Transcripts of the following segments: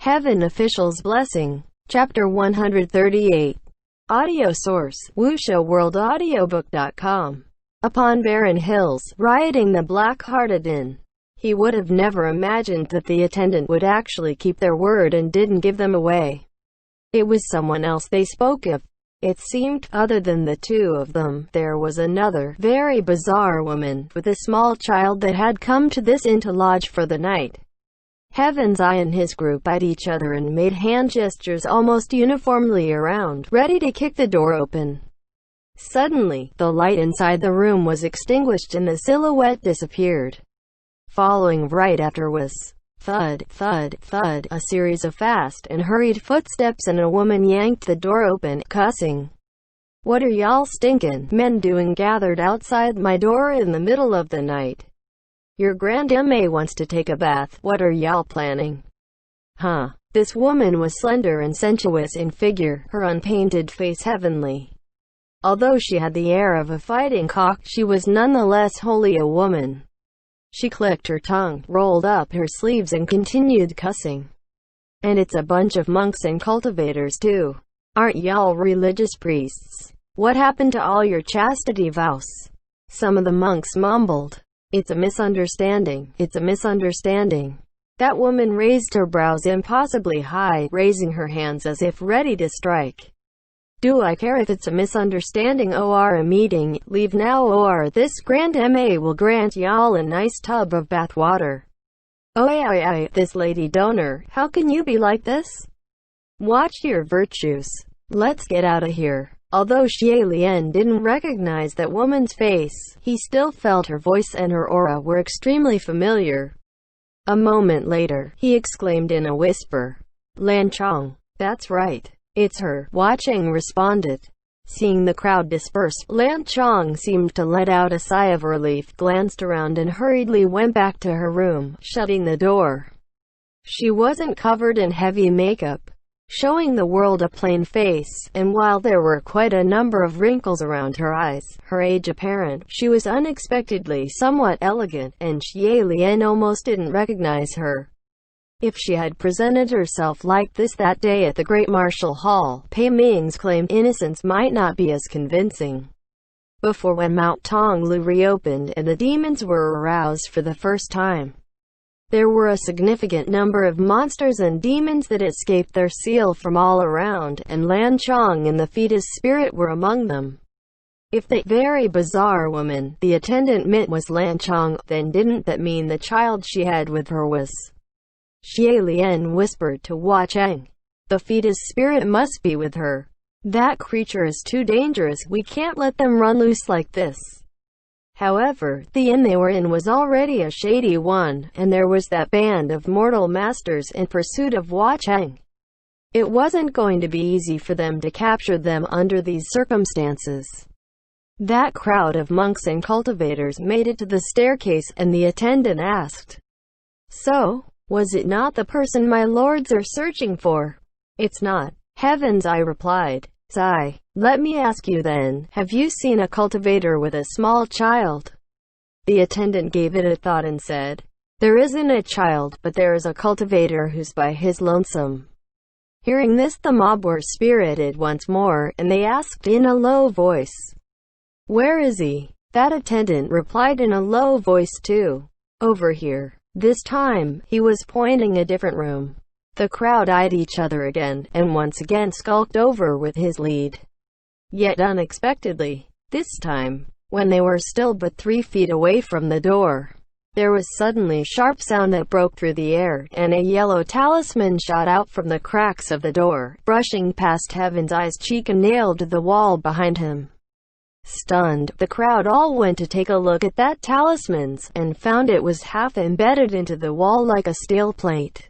Heaven Official's Blessing. Chapter 138. Audio source: WuXiaWorldAudiobook.com. Upon barren hills, rioting the black-hearted in. He would have never imagined that the attendant would actually keep their word and didn't give them away. It was someone else they spoke of. It seemed, other than the two of them, there was another, very bizarre woman, with a small child that had come to this inn to lodge for the night. Heaven's Eye and his group eyed each other and made hand gestures almost uniformly around, ready to kick the door open. Suddenly, the light inside the room was extinguished and the silhouette disappeared. Following right after was thud, thud, thud, a series of fast and hurried footsteps, and a woman yanked the door open, cussing. "What are y'all stinkin' men doing gathered outside my door in the middle of the night? Your grandma wants to take a bath. What are y'all planning?" Huh. This woman was slender and sensuous in figure, her unpainted face heavenly. Although she had the air of a fighting cock, she was nonetheless wholly a woman. She clicked her tongue, rolled up her sleeves and continued cussing. "And it's a bunch of monks and cultivators too. Aren't y'all religious priests? What happened to all your chastity vows?" Some of the monks mumbled. "It's a misunderstanding. It's a misunderstanding." That woman raised her brows impossibly high, raising her hands as if ready to strike. "Do I care if it's a misunderstanding or a meeting? Leave now or this grandma will grant y'all a nice tub of bath water." "Oh, this lady donor, how can you be like this? Watch your virtues. Let's get out of here." Although Xie Lian didn't recognize that woman's face, he still felt her voice and her aura were extremely familiar. A moment later, he exclaimed in a whisper, "Lan Chong. That's right. It's her." Watching responded. Seeing the crowd disperse, Lan Chong seemed to let out a sigh of relief, glanced around and hurriedly went back to her room, shutting the door. She wasn't covered in heavy makeup, showing the world a plain face, and while there were quite a number of wrinkles around her eyes, her age apparent, she was unexpectedly somewhat elegant, and Xie Lian almost didn't recognize her. If she had presented herself like this that day at the Great Martial Hall, Pei Ming's claimed innocence might not be as convincing. Before when Mount Tonglu reopened and the demons were aroused for the first time, there were a significant number of monsters and demons that escaped their seal from all around, and Lan Chong and the fetus spirit were among them. If the very bizarre woman the attendant meant was Lan Chong, then didn't that mean the child she had with her was? Xie Lian whispered to Hua Cheng. "The fetus spirit must be with her. That creature is too dangerous. We can't let them run loose like this." However, the inn they were in was already a shady one, and there was that band of mortal masters in pursuit of Hua Cheng. It wasn't going to be easy for them to capture them under these circumstances. That crowd of monks and cultivators made it to the staircase, and the attendant asked, "So, was it not the person my lords are searching for?" "It's not," Heaven's Eye replied. "Sigh. Let me ask you then, have you seen a cultivator with a small child?" The attendant gave it a thought and said, "There isn't a child, but there is a cultivator who's by his lonesome." Hearing this, the mob were spirited once more, and they asked in a low voice, "Where is he?" That attendant replied in a low voice too, "Over here." This time, he was pointing a different room. The crowd eyed each other again, and once again skulked over with his lead. Yet unexpectedly, this time, when they were still but 3 feet away from the door, there was suddenly a sharp sound that broke through the air, and a yellow talisman shot out from the cracks of the door, brushing past Heaven's Eye's cheek and nailed to the wall behind him. Stunned, the crowd all went to take a look at that talisman, and found it was half embedded into the wall like a steel plate.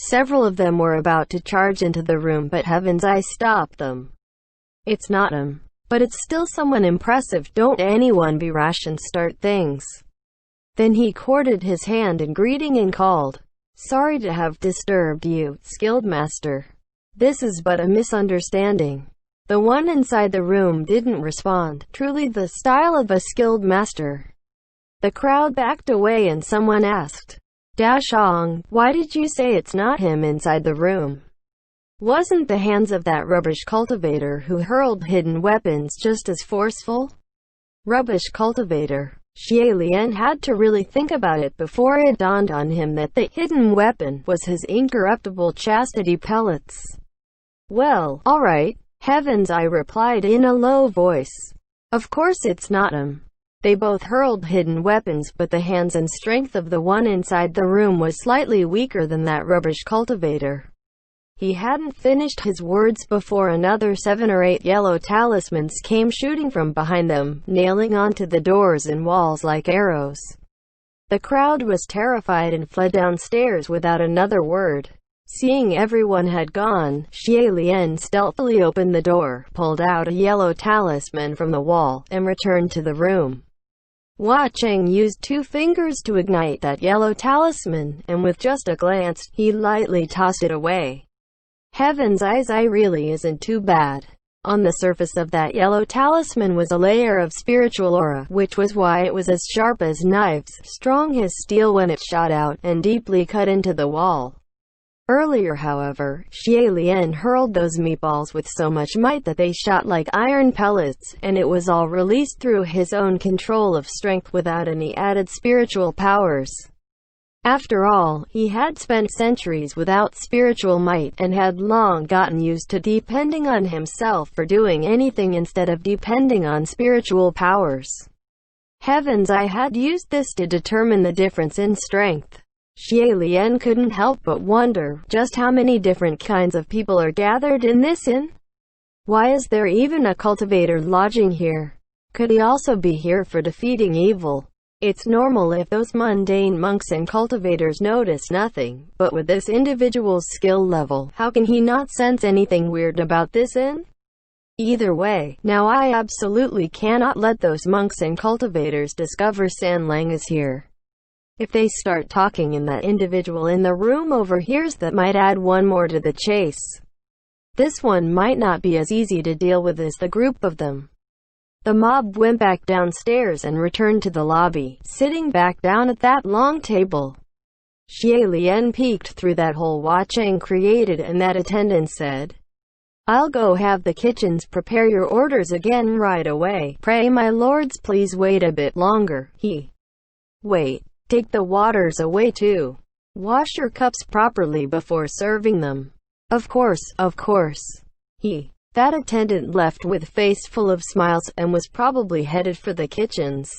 Several of them were about to charge into the room, but Heaven's Eye stopped them. "It's not him, but it's still someone impressive. Don't anyone be rash and start things." Then he courted his hand in greeting and called, "Sorry to have disturbed you, skilled master. This is but a misunderstanding." The one inside the room didn't respond, truly the style of a skilled master. The crowd backed away and someone asked, Dashong, why did you say it's not him inside the room? Wasn't the hands of that rubbish cultivator who hurled hidden weapons just as forceful? Rubbish cultivator. Xie Lian had to really think about it before it dawned on him that the hidden weapon was his incorruptible chastity pellets. Well, alright. Heavens, I replied in a low voice. Of course it's not him. They both hurled hidden weapons, but the hands and strength of the one inside the room was slightly weaker than that rubbish cultivator. He hadn't finished his words before another 7 or 8 yellow talismans came shooting from behind them, nailing onto the doors and walls like arrows. The crowd was terrified and fled downstairs without another word. Seeing everyone had gone, Xie Lian stealthily opened the door, pulled out a yellow talisman from the wall, and returned to the room. Hua Cheng used 2 fingers to ignite that yellow talisman, and with just a glance, he lightly tossed it away. Heavens, I really isn't too bad. On the surface of that yellow talisman was a layer of spiritual aura, which was why it was as sharp as knives, strong as steel when it shot out, and deeply cut into the wall. Earlier, however, Xie Lian hurled those meatballs with so much might that they shot like iron pellets, and it was all released through his own control of strength without any added spiritual powers. After all, he had spent centuries without spiritual might, and had long gotten used to depending on himself for doing anything instead of depending on spiritual powers. Heavens, I had used this to determine the difference in strength. Xie Lian couldn't help but wonder just how many different kinds of people are gathered in this inn. Why is there even a cultivator lodging here? Could he also be here for defeating evil? It's normal if those mundane monks and cultivators notice nothing, but with this individual's skill level, how can he not sense anything weird about this inn? Either way, now I absolutely cannot let those monks and cultivators discover San Lang is here. If they start talking and that individual in the room overhears, that might add one more to the chase. This one might not be as easy to deal with as the group of them. The mob went back downstairs and returned to the lobby, sitting back down at that long table. Xie Lian peeked through that hole Hua Cheng created, and that attendant said, I'll go have the kitchens prepare your orders again right away. Pray my lords please wait a bit longer. Wait. Take the waters away too. Wash your cups properly before serving them. Of course. That attendant left with face full of smiles, and was probably headed for the kitchens.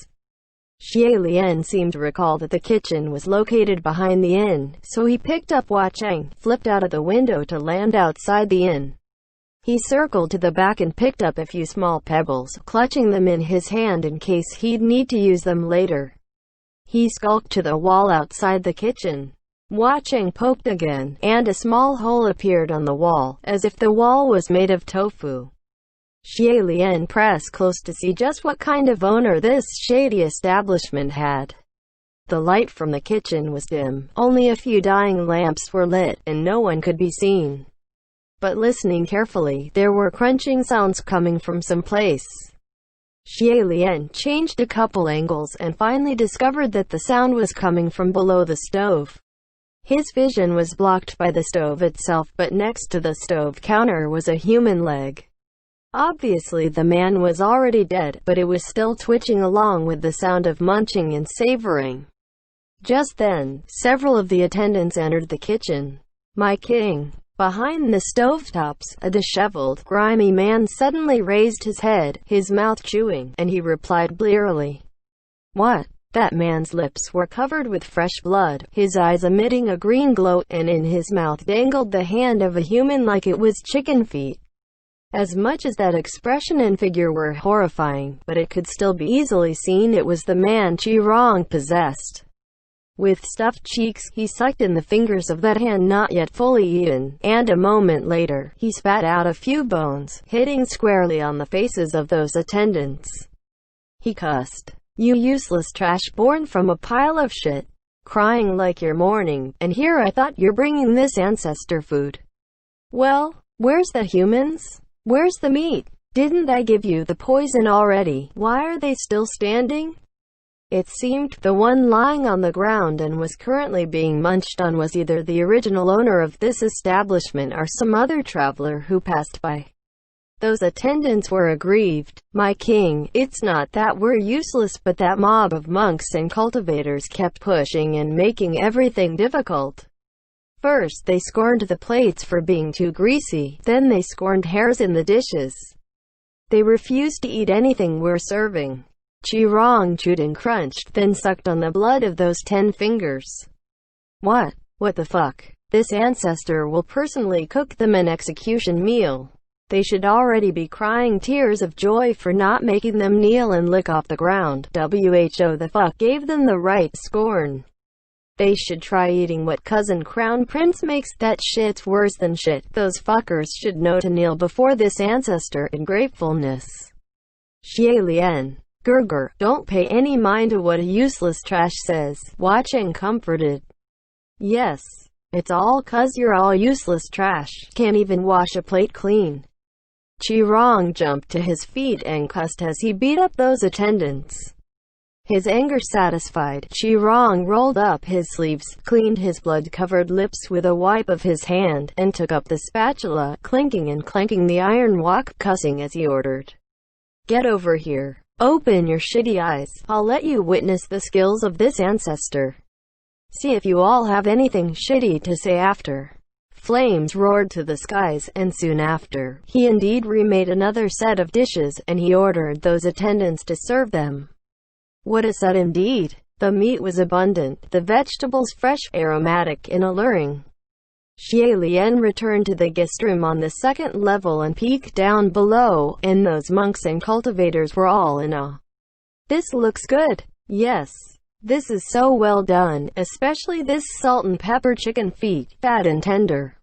Xie Lian seemed to recall that the kitchen was located behind the inn, so he picked up Hua Cheng, flipped out of the window to land outside the inn. He circled to the back and picked up a few small pebbles, clutching them in his hand in case he'd need to use them later. He skulked to the wall outside the kitchen. Hua Cheng poked again, and a small hole appeared on the wall, as if the wall was made of tofu. Xie Lian pressed close to see just what kind of owner this shady establishment had. The light from the kitchen was dim, only a few dying lamps were lit, and no one could be seen. But listening carefully, there were crunching sounds coming from someplace. Xie Lian changed a couple angles and finally discovered that the sound was coming from below the stove. His vision was blocked by the stove itself, but next to the stove counter was a human leg. Obviously the man was already dead, but it was still twitching along with the sound of munching and savoring. Just then, several of the attendants entered the kitchen. My king. Behind the stovetops, a disheveled, grimy man suddenly raised his head, his mouth chewing, and he replied blearily, What? That man's lips were covered with fresh blood, his eyes emitting a green glow, and in his mouth dangled the hand of a human like it was chicken feet. As much as that expression and figure were horrifying, but it could still be easily seen it was the man Qirong possessed. With stuffed cheeks, he sucked in the fingers of that hand not yet fully eaten, and a moment later, he spat out a few bones, hitting squarely on the faces of those attendants. He cussed, You useless trash born from a pile of shit. Crying like you're mourning, and here I thought you're bringing this ancestor food. Well, where's the humans? Where's the meat? Didn't I give you the poison already? Why are they still standing? It seemed the one lying on the ground and was currently being munched on was either the original owner of this establishment or some other traveler who passed by. Those attendants were aggrieved. "My king, it's not that we're useless, but that mob of monks and cultivators kept pushing and making everything difficult. First they scorned the plates for being too greasy, then they scorned hairs in the dishes. They refused to eat anything we're serving." Chi-Rong chewed and crunched, then sucked on the blood of those 10 fingers. What the fuck? This ancestor will personally cook them an execution meal. They should already be crying tears of joy for not making them kneel and lick off the ground. Who the fuck gave them the right to scorn? They should try eating what cousin Crown Prince makes. That shit's worse than shit. Those fuckers should know to kneel before this ancestor in gratefulness. Xie Lian. Gerger, don't pay any mind to what a useless trash says. Watching comforted. Yes, it's all 'cause you're all useless trash. Can't even wash a plate clean. Chi-Rong jumped to his feet and cussed as he beat up those attendants. His anger satisfied, Chi-Rong rolled up his sleeves, cleaned his blood-covered lips with a wipe of his hand, and took up the spatula, clinking and clanking the iron wok, cussing as he ordered. "Get over here. Open your shitty eyes. I'll let you witness the skills of this ancestor. See if you all have anything shitty to say after." Flames roared to the skies, and soon after, he indeed remade another set of dishes, and he ordered those attendants to serve them. What a set indeed! The meat was abundant, the vegetables fresh, aromatic and alluring. Xie Lian returned to the guest room on the second level and peeked down below, and those monks and cultivators were all in awe. "This looks good. Yes. This is so well done, especially this salt and pepper chicken feet, fat and tender.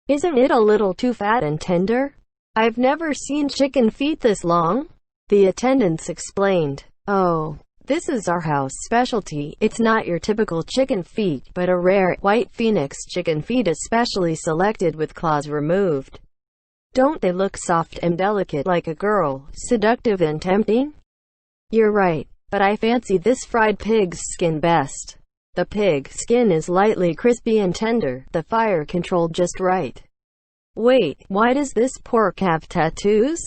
Isn't it a little too fat and tender? I've never seen chicken feet this long," the attendants explained. "Oh, this is our house specialty. It's not your typical chicken feet, but a rare, white phoenix chicken feet especially selected with claws removed. Don't they look soft and delicate like a girl, seductive and tempting? You're right, but I fancy this fried pig's skin best. The pig skin is lightly crispy and tender, the fire controlled just right. Wait, why does this pork have tattoos?"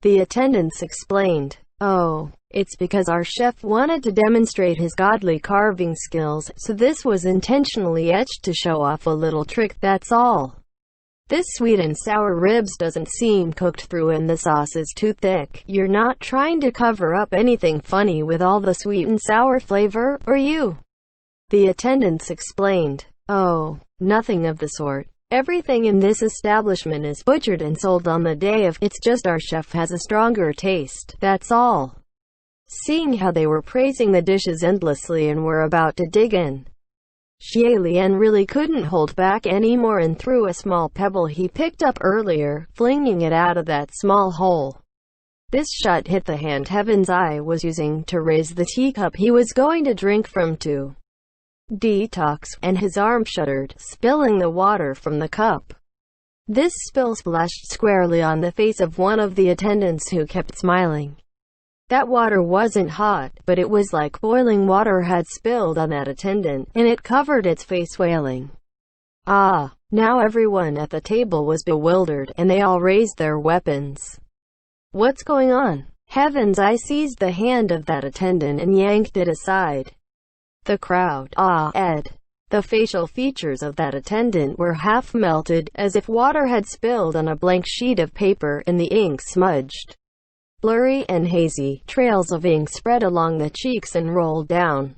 the attendants explained. "Oh, it's because our chef wanted to demonstrate his godly carving skills, so this was intentionally etched to show off a little trick, that's all. This sweet and sour ribs doesn't seem cooked through and the sauce is too thick. You're not trying to cover up anything funny with all the sweet and sour flavor, are you?" the attendants explained. "Oh, nothing of the sort. Everything in this establishment is butchered and sold on the day of. It's just our chef has a stronger taste, that's all." Seeing how they were praising the dishes endlessly and were about to dig in, Xie Lian really couldn't hold back anymore and threw a small pebble he picked up earlier, flinging it out of that small hole. This shot hit the hand Heaven's Eye was using to raise the teacup he was going to drink from to detox, and his arm shuddered, spilling the water from the cup. This spill splashed squarely on the face of one of the attendants who kept smiling. That water wasn't hot, but it was like boiling water had spilled on that attendant, and it covered its face, wailing. Ah! Now everyone at the table was bewildered, and they all raised their weapons. "What's going on?" Heaven's Eye seized the hand of that attendant and yanked it aside. The crowd awed. The facial features of that attendant were half melted, as if water had spilled on a blank sheet of paper and the ink smudged. Blurry and hazy, trails of ink spread along the cheeks and rolled down.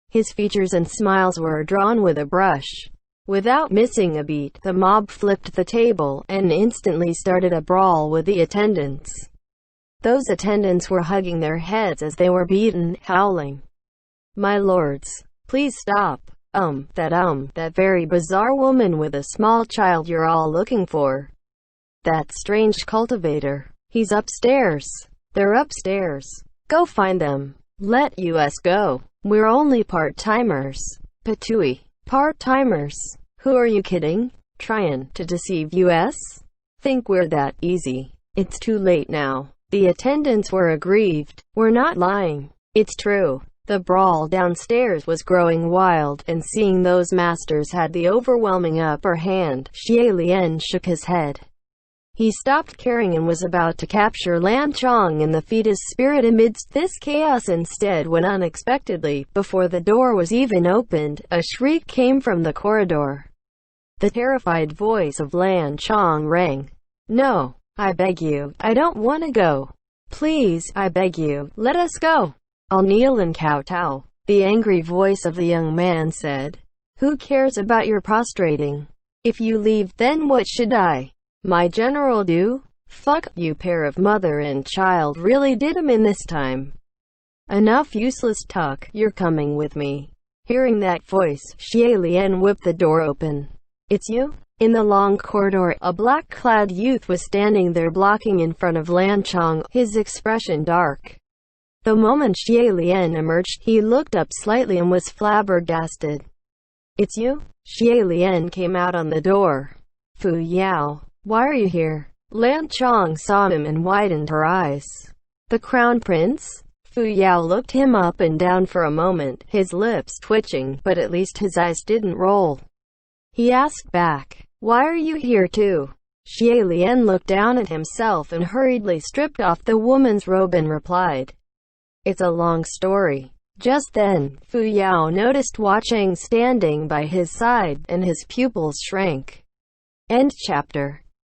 His features and smiles were drawn with a brush. Without missing a beat, the mob flipped the table, and instantly started a brawl with the attendants. Those attendants were hugging their heads as they were beaten, howling. "My lords, please stop. That very bizarre woman with a small child you're all looking for. That strange cultivator. He's upstairs. They're upstairs. Go find them. Let us go. We're only part-timers." Patooey. Part-timers? Who are you kidding? Trying to deceive us? Think we're that easy? It's too late now. The attendants were aggrieved. "We're not lying. It's true. The brawl downstairs was growing wild, and seeing those masters had the overwhelming upper hand, Xie Lian shook his head. He stopped caring and was about to capture Lan Chong and defeat his spirit amidst this chaos instead when unexpectedly, before the door was even opened, a shriek came from the corridor. The terrified voice of Lan Chong rang. "No, I beg you, I don't want to go. Please, I beg you, let us go. I'll kneel and kowtow," the angry voice of the young man said. "Who cares about your prostrating? If you leave, then what should my general do? Fuck, you pair of mother and child really did 'em in this time. Enough useless talk, you're coming with me." Hearing that voice, Xie Lian whipped the door open. "It's you?" In the long corridor, a black-clad youth was standing there blocking in front of Lan Chong, his expression dark. The moment Xie Lian emerged, he looked up slightly and was flabbergasted. "It's you?" Xie Lian came out on the door. "Fu Yao, why are you here?" Lan Chong saw him and widened her eyes. "The Crown Prince?" Fu Yao looked him up and down for a moment, his lips twitching, but at least his eyes didn't roll. He asked back, "Why are you here too?" Xie Lian looked down at himself and hurriedly stripped off the woman's robe and replied, "It's a long story." Just then, Fu Yao noticed Hua Cheng standing by his side, and his pupils shrank. End chapter.